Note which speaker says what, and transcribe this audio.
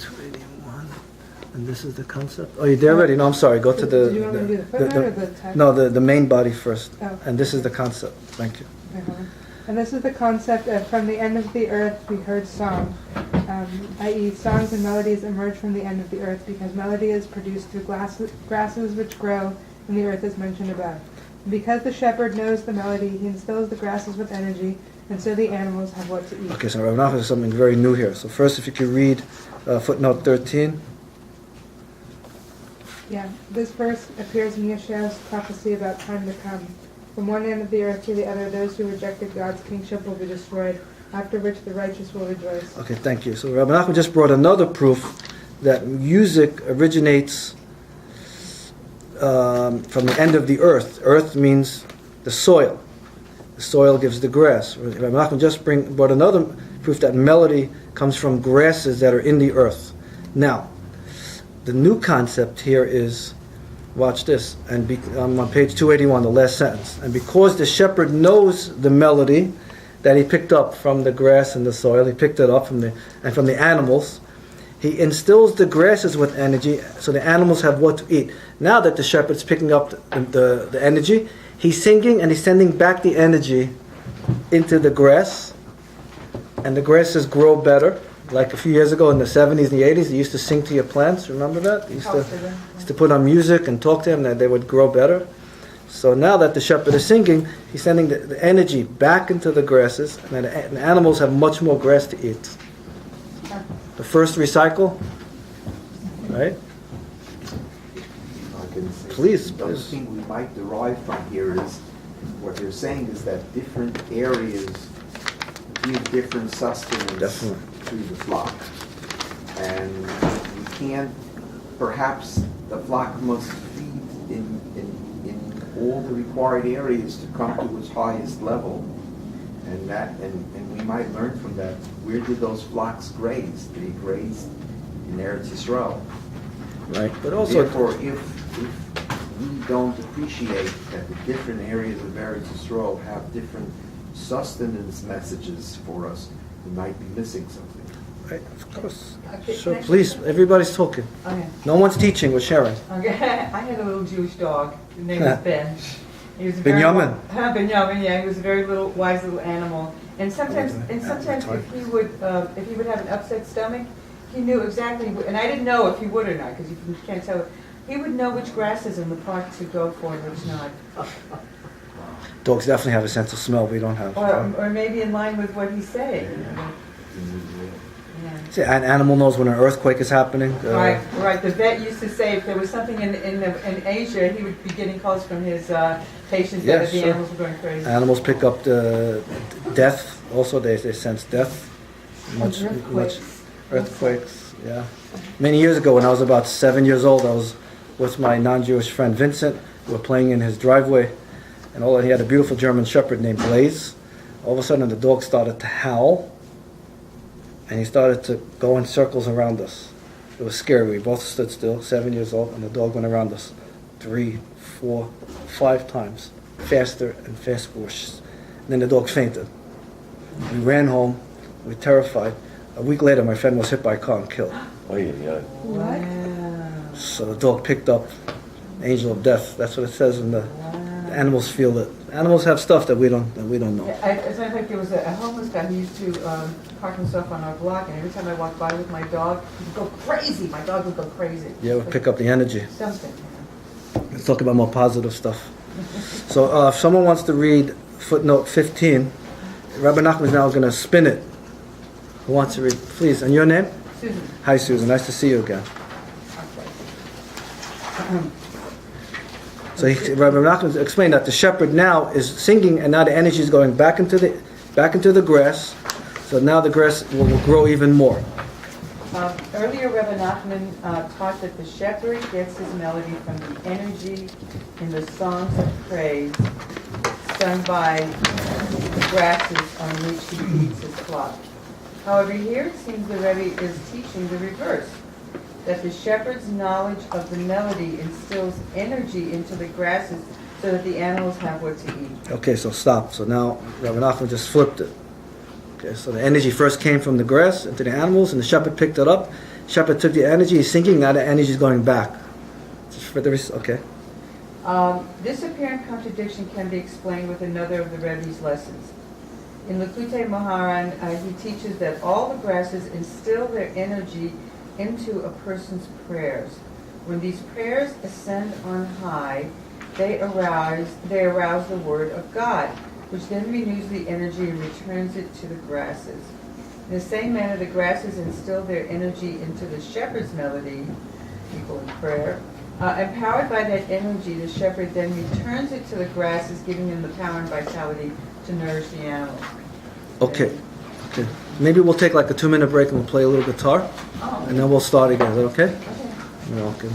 Speaker 1: 281. And this is the concept. Oh, you're there already? No, I'm sorry. Go to the...
Speaker 2: Do you want me to do the footnote or the text?
Speaker 1: No, the main body first.
Speaker 2: Oh.
Speaker 1: And this is the concept. Thank you.
Speaker 2: Okay, hold on. And this is the concept of from the end of the earth we heard song, i.e. songs and melodies emerge from the end of the earth because melody is produced through grasses which grow in the earth as mentioned above. And because the shepherd knows the melody, he instills the grasses with energy, and so the animals have what to eat.
Speaker 1: Okay, so Rabbi Nachman has something very new here. So first, if you could read footnote 13.
Speaker 2: Yeah, this verse appears in Yeshaya's prophecy about time to come. From one end of the earth to the other, those who rejected God's kingship will be destroyed, after which the righteous will rejoice.
Speaker 1: Okay, thank you. So Rabbi Nachman just brought another proof that music originates from the end of the earth. Earth means the soil. The soil gives the grass. Rabbi Nachman just brought another proof that melody comes from grasses that are in the earth. Now, the new concept here is, watch this, and I'm on page 281, the last sentence. And because the shepherd knows the melody that he picked up from the grass and the soil, he picked it up from the animals, he instills the grasses with energy so the animals have what to eat. Now that the shepherd's picking up the energy, he's singing and he's sending back the energy into the grass, and the grasses grow better. Like a few years ago in the 70s and the 80s, they used to sing to your plants. Remember that? They used to put on music and talk to them, and they would grow better. So now that the shepherd is singing, he's sending the energy back into the grasses, and the animals have much more grass to eat. The first recycle, right? Please.
Speaker 3: The other thing we might derive from here is what they're saying is that different areas give different sustenance
Speaker 1: Definitely.
Speaker 3: to the flock. And you can't, perhaps the flock must feed in all the required areas to come to its highest level. And we might learn from that, where did those flocks graze? They grazed in Eretz Yisrael.
Speaker 1: Right, but also...
Speaker 3: Therefore, if we don't appreciate that the different areas of Eretz Yisrael have different sustenance messages for us, we might be missing something.
Speaker 1: Right, of course.
Speaker 4: Okay,
Speaker 1: Sure,
Speaker 4: next-
Speaker 1: please, everybody's talking.
Speaker 4: Okay.
Speaker 1: No one's teaching, we're sharing.
Speaker 4: Okay. I had a little Jewish dog. His name was Ben. He was a
Speaker 1: Binyamin.
Speaker 4: Binyamin, yeah. He was a very little, wise little animal. And sometimes if he would have an upset stomach, he knew exactly. And I didn't know if he would or not because you can't tell. He would know which grasses in the park to go for and which not.
Speaker 1: Dogs definitely have a sense of smell we don't have.
Speaker 4: Or maybe in line with what he's saying. Yeah.
Speaker 1: See, an animal knows when an earthquake is happening.
Speaker 4: Right. The vet used to say if there was something in Asia, he would be getting calls from his patients that the animals were going crazy.
Speaker 1: Animals pick up the death. Also, they sense death. Much earthquakes. Yeah. Many years ago, when I was about 7 years old, I was with my non-Jewish friend Vincent. We were playing in his driveway, and he had a beautiful German Shepherd named Blaze. All of a sudden, the dog started to howl, and he started to go in circles around us. It was scary. We both stood still, 7 years old, and the dog went around us 3, 4, 5 times, faster and faster. And then the dog fainted. We ran home. We were terrified. A week later, my friend was hit by a car and killed.
Speaker 5: Oh, yeah.
Speaker 4: Wow.
Speaker 1: So the dog picked up angel of death. That's what it says in the animals feel it. Animals have stuff that we don't know.
Speaker 4: As a matter of fact, there was a homeless guy who used to park himself on our block, and every time I walked by with my dog, he'd go crazy. My dog would go crazy.
Speaker 1: Yeah, we pick up the energy.
Speaker 4: Something.
Speaker 1: Let's talk about more positive stuff. So if someone wants to read footnote 15, Rabbi Nachman is now going to spin it. Who wants to read? Please. And your name?
Speaker 4: Susan.
Speaker 1: Hi, Susan. Nice to see you again. So Rabbi Nachman explained that the shepherd now is singing, and now the energy is going back into the grass. So now the grass will grow even more.
Speaker 4: Earlier, Rabbi Nachman taught that the shepherd gets his melody from the energy in the songs of praise sung by the grasses on which he feeds his flock. However, here it seems the Rebbe is teaching the reverse, that the shepherd's knowledge of the melody instills energy into the grasses so that the animals have what to eat.
Speaker 1: Okay, so stop. So now Rabbi Nachman just flipped it. Okay, so the energy first came from the grass into the animals, and the shepherd picked it up, shepherd took the energy, he's sinking, now the energy is going back. Okay.
Speaker 4: This apparent contradiction can be explained with another of the Rebbe's lessons. In Likutei Moharan, he teaches that all the grasses instill their energy into a person's prayers. When these prayers ascend on high, they arouse the word of God, which then renews the energy and returns it to the grasses. In the same manner, the grasses instill their energy into the shepherd's melody, people in prayer. Empowered by that energy, the shepherd then returns it to the grasses, giving them the power and vitality to nourish the animals.
Speaker 1: Okay. Okay. Maybe we'll take like a 2-minute break and we'll play a little guitar,
Speaker 4: Oh,
Speaker 1: and then we'll start again. Is that okay?
Speaker 4: okay.
Speaker 1: You're welcome.